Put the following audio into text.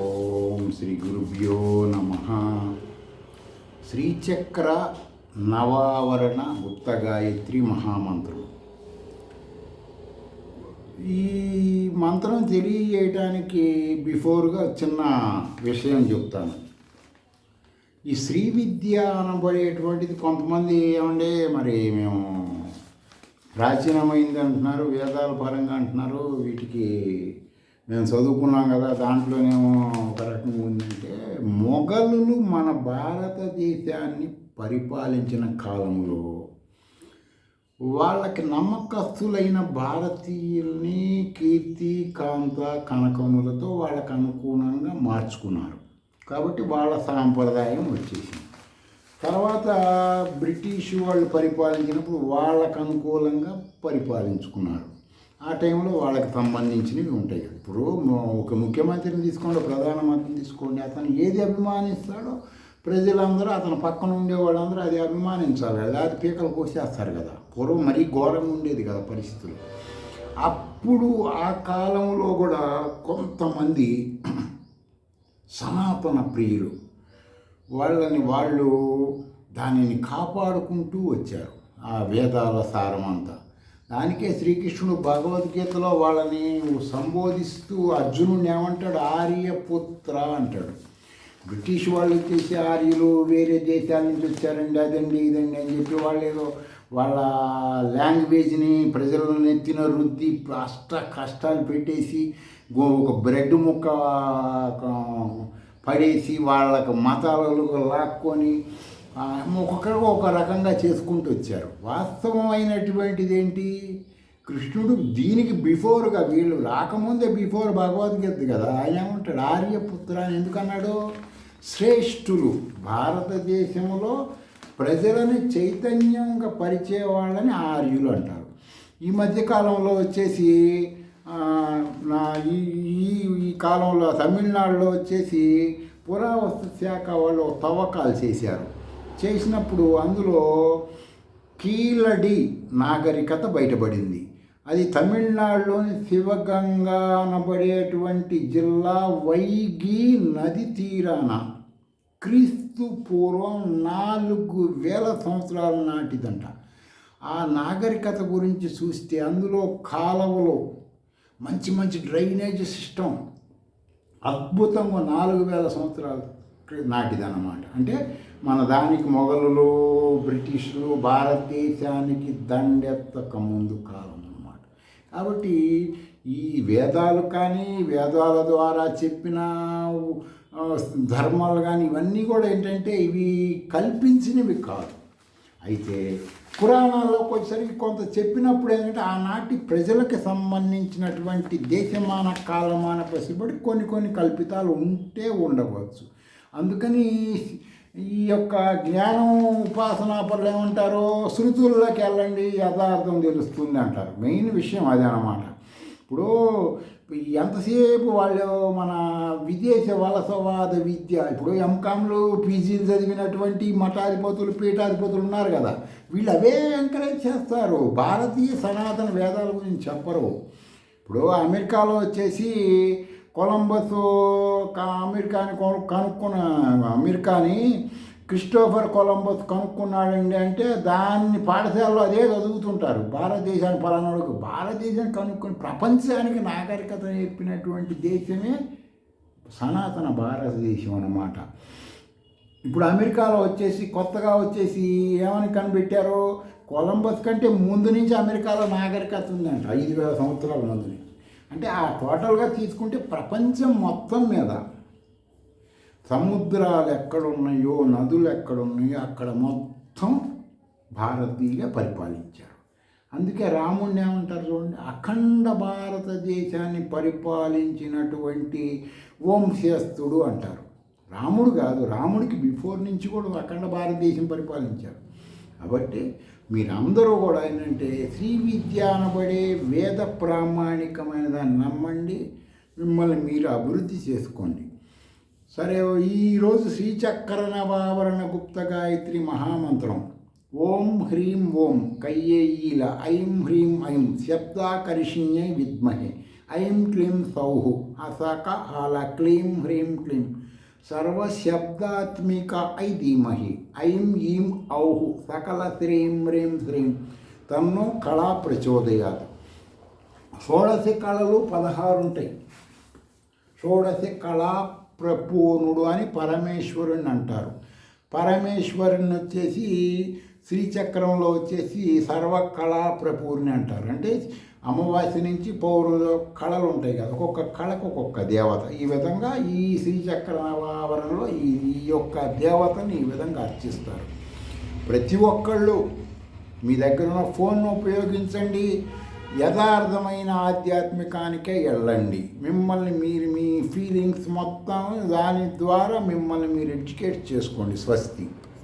ఓం శ్రీ గురుభ్యో నమ. శ్రీచక్ర నవావరణ గుప్త గాయత్రి మహామంత్రం. ఈ మంత్రం తెలియజేయటానికి బిఫోర్గా చిన్న విషయం చెప్తాను. ఈ శ్రీ విద్య అనబడేటువంటిది కొంతమంది ఏమంటే మరి మేము ప్రాచీనమైంది అంటున్నారు, వేదాల పరంగా అంటున్నారు, వీటికి మేము చదువుకున్నాం కదా దాంట్లోనేమో ఒక రకంగా ఉందంటే, మొఘలులు మన భారతదేశాన్ని పరిపాలించిన కాలంలో వాళ్ళకి నమ్మకస్తులైన భారతీయుల్ని కీర్తి కాంత కనకములతో వాళ్ళకు అనుగుణంగా మార్చుకున్నారు. కాబట్టి వాళ్ళ సాంప్రదాయం వచ్చేసింది. తర్వాత బ్రిటిష్ వాళ్ళు పరిపాలించినప్పుడు వాళ్ళకు అనుకూలంగా పరిపాలించుకున్నారు. ఆ టైంలో వాళ్ళకి సంబంధించినవి ఉంటాయి. ఇప్పుడు ఒక ముఖ్యమంత్రిని తీసుకోండి, ప్రధానమంత్రిని తీసుకోండి, అతను ఏది అభిమానిస్తాడో ప్రజలందరూ, అతను పక్కన ఉండే వాళ్ళందరూ అది అభిమానించాలి. అది పీకలు కోసేస్తారు కదా. పూర్వం మరీ ఘోరంగా ఉండేది కదా పరిస్థితులు. అప్పుడు ఆ కాలంలో కూడా కొంతమంది సనాతన ప్రియులు వాళ్ళు దానిని కాపాడుకుంటూ వచ్చారు. ఆ వేదాల సారమంతా. దానికే శ్రీకృష్ణుడు భగవద్గీతలో వాళ్ళని సంబోధిస్తూ అర్జునుడిని ఏమంటాడు? ఆర్యపుత్ర అంటాడు. బ్రిటిష్ వాళ్ళు వచ్చేసి ఆర్యులు వేరే దేశాల నుంచి వచ్చారండి, అదండి ఇదండి అని చెప్పి వాళ్ళు ఏదో వాళ్ళ లాంగ్వేజ్ని ప్రజలను నెత్తిన రుద్ది కష్టాలు పెట్టేసి ఒక బ్రెడ్ ముక్క పడేసి వాళ్ళకు మతాలలో లాక్కొని ఒక్కొక్కరు ఒక రకంగా చేసుకుంటూ వచ్చారు. వాస్తవమైనటువంటిది ఏంటి? కృష్ణుడు దీనికి బిఫోర్గా, వీళ్ళు రాకముందే బిఫోర్ భగవద్గీత కదా, ఆయన ఏమంటాడు? ఆర్యపుత్ర అని ఎందుకన్నాడు? శ్రేష్ఠులు, భారతదేశంలో ప్రజలని చైతన్యంగా పరిచే వాళ్ళని ఆర్యులు అంటారు. ఈ మధ్యకాలంలో వచ్చేసి ఈ కాలంలో తమిళనాడులో వచ్చేసి పురావస్తు శాఖ వాళ్ళు తవ్వకాలు చేసినప్పుడు అందులో కీలడి నాగరికత బయటపడింది. అది తమిళనాడులోని శివగంగా అనబడేటువంటి జిల్లా వైగి నది తీరాన క్రీస్తు పూర్వం 4000 సంవత్సరాల నాటిదంట. ఆ నాగరికత గురించి చూస్తే అందులో కాలువలో మంచి మంచి డ్రైనేజ్ సిస్టమ్ అద్భుతంగా 4000 సంవత్సరాలు నాటిదన్నమాట. అంటే మన దానికి మొఘలులు బ్రిటిషులు భారతదేశానికి దండెత్తక ముందు కాలం అన్నమాట. కాబట్టి ఈ వేదాలు కానీ, వేదాల ద్వారా చెప్పిన ధర్మాలు కానీ ఇవన్నీ కూడా ఏంటంటే ఇవి కల్పించినవి కాదు. అయితే పురాణాల్లోకి వచ్చేసరికి కొంత చెప్పినప్పుడు ఏంటంటే ఆనాటి ప్రజలకు సంబంధించినటువంటి దేశమాన కాలమాన ప్రసిబడి కొన్ని కల్పితాలు ఉంటే ఉండవచ్చు. అందుకని ఈ యొక్క జ్ఞానం ఉపాసనా పనులు ఏమంటారో, శృతుల్లోకి వెళ్ళండి యథార్థం తెలుస్తుంది అంటారు. మెయిన్ విషయం అదే అన్నమాట. ఇప్పుడు ఎంతసేపు వాళ్ళు మన విదేశ వలసవాద విద్య, ఇప్పుడు ఎంకామ్లు పీజీలు చదివినటువంటి మఠాధిపతులు పీఠాధిపతులు ఉన్నారు కదా, వీళ్ళు అవే ఎంకరేజ్ చేస్తారు. భారతీయ సనాతన వేదాల గురించి చెప్పరు. ఇప్పుడు అమెరికాలో వచ్చేసి కొలంబస్ అమెరికాని క్రిస్టోఫర్ కొలంబస్ కనుక్కున్నాడండి అంటే దాన్ని పాఠశాలలో అదే చదువుతుంటారు. భారతదేశాన్ని పలానాడుకు భారతదేశాన్ని కనుక్కొని ప్రపంచానికి నాగరికత నేర్పినటువంటి దేశమే సనాతన భారతదేశం అన్నమాట. ఇప్పుడు అమెరికాలో వచ్చేసి కొత్తగా వచ్చేసి ఏమని కనిపెట్టారో, కొలంబస్ కంటే ముందు నుంచి అమెరికాలో నాగరికత ఉందంట, 5000 సంవత్సరాల ముందు. అంటే ఆ టోటల్గా తీసుకుంటే ప్రపంచం మొత్తం మీద సముద్రాలు ఎక్కడున్నాయో, నదులు ఎక్కడున్నాయో అక్కడ మొత్తం భారతీయులే పరిపాలించారు. అందుకే రాముడిని ఏమంటారు చూడండి, అఖండ భారతదేశాన్ని పరిపాలించినటువంటి వంశస్థుడు అంటారు. రాముడు కాదు, రాముడికి బిఫోర్ నుంచి కూడా అఖండ భారతదేశం పరిపాలించారు. కాబట్టి మీరందరూ కూడా ఏంటంటే శ్రీ విద్య అనబడే వేద ప్రామాణికమైన దాన్ని నమ్మండి, మిమ్మల్ని మీరు అభివృద్ధి చేసుకోండి. సరే, ఈరోజు శ్రీచక్ర నవావరణ గుప్త గాయత్రి మహామంత్రం ఓం హ్రీం ఓం కయ్యేయీల ఐం హ్రీం ఐం శబ్దాకర్షిణ్యై విద్మహే ఐం క్లీం సౌః అసక హల క్లీం హ్రీం క్లీం సర్వశబ్దాత్మిక ఐ ధీమహి ఐం ఈం ఔః సకల శ్రీం హ్రీం శ్రీం తన్నో కళా ప్రచోదయాత్. షోడశి కళలు 16 ఉంటాయి. షోడశి కళా ప్రపూర్ణుడు అని పరమేశ్వరుని అంటారు. పరమేశ్వరుని వచ్చేసి శ్రీచక్రంలో వచ్చేసి సర్వకళా ప్రపూర్ణి అంటారు. అంటే అమావాస్య నుంచి పౌరుల కళలు ఉంటాయి కదా, ఒక్కొక్క కళకు ఒక్కొక్క దేవత. ఈ విధంగా ఈ శ్రీచక్ర ఆవరణలో ఈ యొక్క దేవతని ఈ విధంగా అర్చిస్తారు. ప్రతి ఒక్కళ్ళు మీ దగ్గర ఉన్న ఫోన్ను ఉపయోగించండి, యథార్థమైన ఆధ్యాత్మికానికే వెళ్ళండి. మిమ్మల్ని మీరు మీ ఫీలింగ్స్ మొత్తం దాని ద్వారా మిమ్మల్ని మీరు ఎడ్యుకేట్ చేసుకోండి. స్వస్తి.